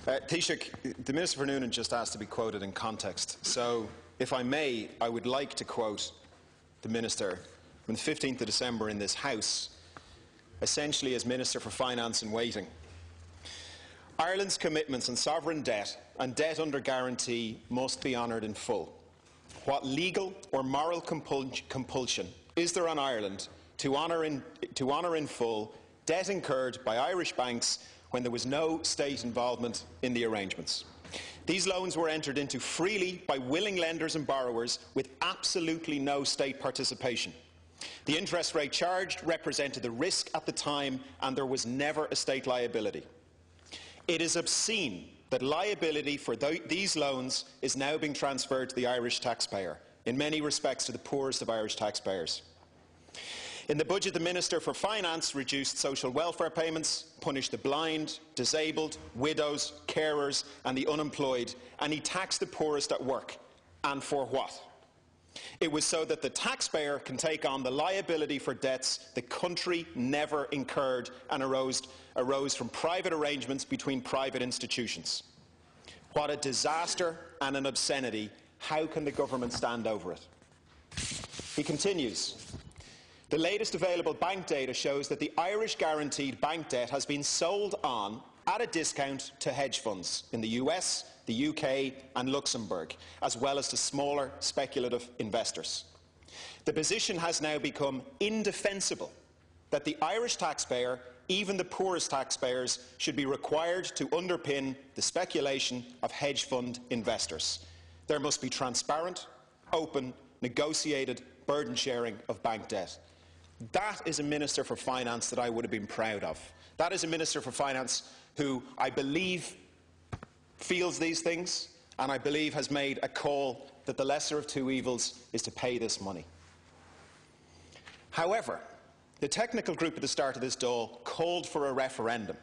Taoiseach, the Minister for Noonan just asked to be quoted in context. So, if I may, I would like to quote the Minister from the 15th of December in this House, essentially as Minister for Finance in waiting. Ireland's commitments on sovereign debt and debt under guarantee must be honoured in full. What legal or moral compulsion is there on Ireland to honour in full debt incurred by Irish banks when there was no state involvement in the arrangements? These loans were entered into freely by willing lenders and borrowers with absolutely no state participation. The interest rate charged represented the risk at the time, and there was never a state liability. It is obscene that liability for these loans is now being transferred to the Irish taxpayer, in many respects to the poorest of Irish taxpayers. In the budget, the Minister for Finance reduced social welfare payments, punished the blind, disabled, widows, carers and the unemployed, and he taxed the poorest at work. And for what? It was so that the taxpayer can take on the liability for debts the country never incurred and arose from private arrangements between private institutions. What a disaster and an obscenity. How can the government stand over it? He continues, the latest available bank data shows that the Irish guaranteed bank debt has been sold on at a discount to hedge funds in the US, the UK and Luxembourg, as well as to smaller speculative investors. The position has now become indefensible that the Irish taxpayer, even the poorest taxpayers, should be required to underpin the speculation of hedge fund investors. There must be transparent, open, negotiated burden sharing of bank debt. That is a Minister for Finance that I would have been proud of. That is a Minister for Finance who I believe feels these things and I believe has made a call that the lesser of two evils is to pay this money. However, the technical group at the start of this Dáil called for a referendum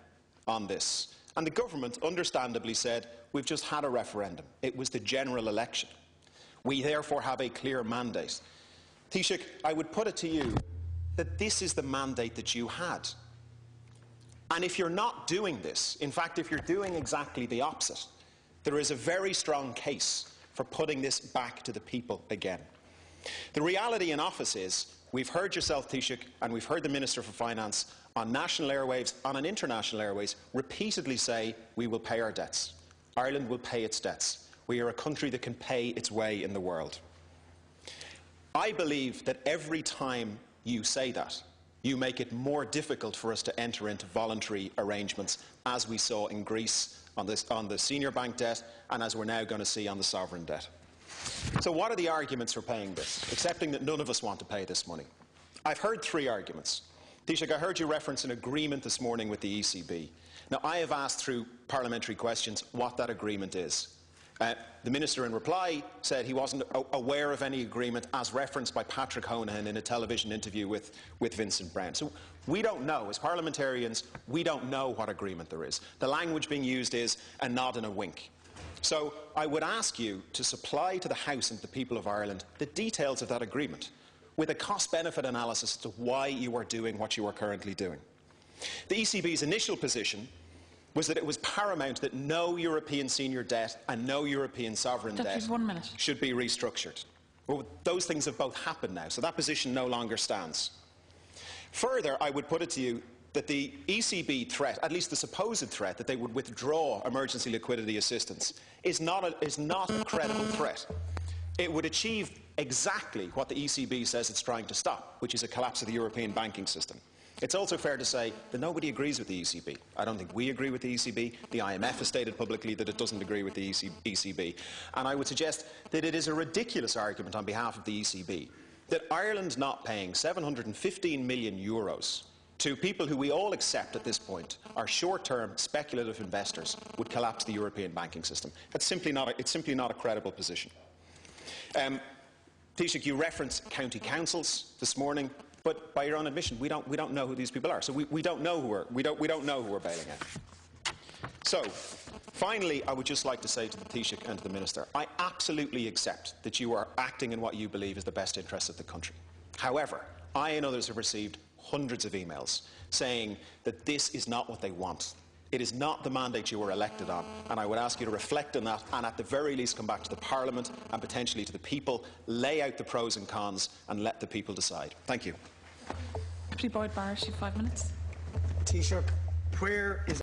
on this, and the government understandably said, we've just had a referendum. It was the general election. We therefore have a clear mandate. Taoiseach, I would put it to you that this is the mandate that you had. And if you're not doing this, in fact, if you're doing exactly the opposite, there is a very strong case for putting this back to the people again. The reality in office is, we've heard yourself, Taoiseach, and we've heard the Minister for Finance on national airwaves, on international airwaves, repeatedly say, we will pay our debts. Ireland will pay its debts. We are a country that can pay its way in the world. I believe that every time you say that, you make it more difficult for us to enter into voluntary arrangements, as we saw in Greece on the senior bank debt and as we're now going to see on the sovereign debt. So what are the arguments for paying this, accepting that none of us want to pay this money? I've heard three arguments. Taoiseach, I heard you reference an agreement this morning with the ECB. Now, I have asked through parliamentary questions what that agreement is. The Minister in reply said he wasn't aware of any agreement as referenced by Patrick Honohan in a television interview with Vincent Brown. So we don't know. As parliamentarians, we don't know what agreement there is. The language being used is a nod and a wink. So I would ask you to supply to the House and the people of Ireland the details of that agreement with a cost-benefit analysis as to why you are doing what you are currently doing. The ECB's initial position was that it was paramount that no European senior debt and no European sovereign debt should be restructured. Well, those things have both happened now, so that position no longer stands. Further, I would put it to you that the ECB threat, at least the supposed threat, that they would withdraw emergency liquidity assistance is not a credible threat. It would achieve exactly what the ECB says it's trying to stop, which is a collapse of the European banking system. It's also fair to say that nobody agrees with the ECB. I don't think we agree with the ECB. The IMF has stated publicly that it doesn't agree with the ECB. And I would suggest that it is a ridiculous argument on behalf of the ECB that Ireland not paying €715 million to people who we all accept at this point are short-term speculative investors would collapse the European banking system. It's simply not a credible position. Taoiseach, you referenced county councils this morning. But by your own admission, we don't know who these people are. So we don't know who we're bailing out. So, finally, I would just like to say to the Taoiseach and to the Minister, I absolutely accept that you are acting in what you believe is the best interest of the country. However, I and others have received hundreds of emails saying that this is not what they want. It is not the mandate you were elected on, and I would ask you to reflect on that and at the very least come back to the Parliament and potentially to the people, lay out the pros and cons and let the people decide. Thank you. Deputy Boyd Barrett, you have 5 minutes. Taoiseach, where is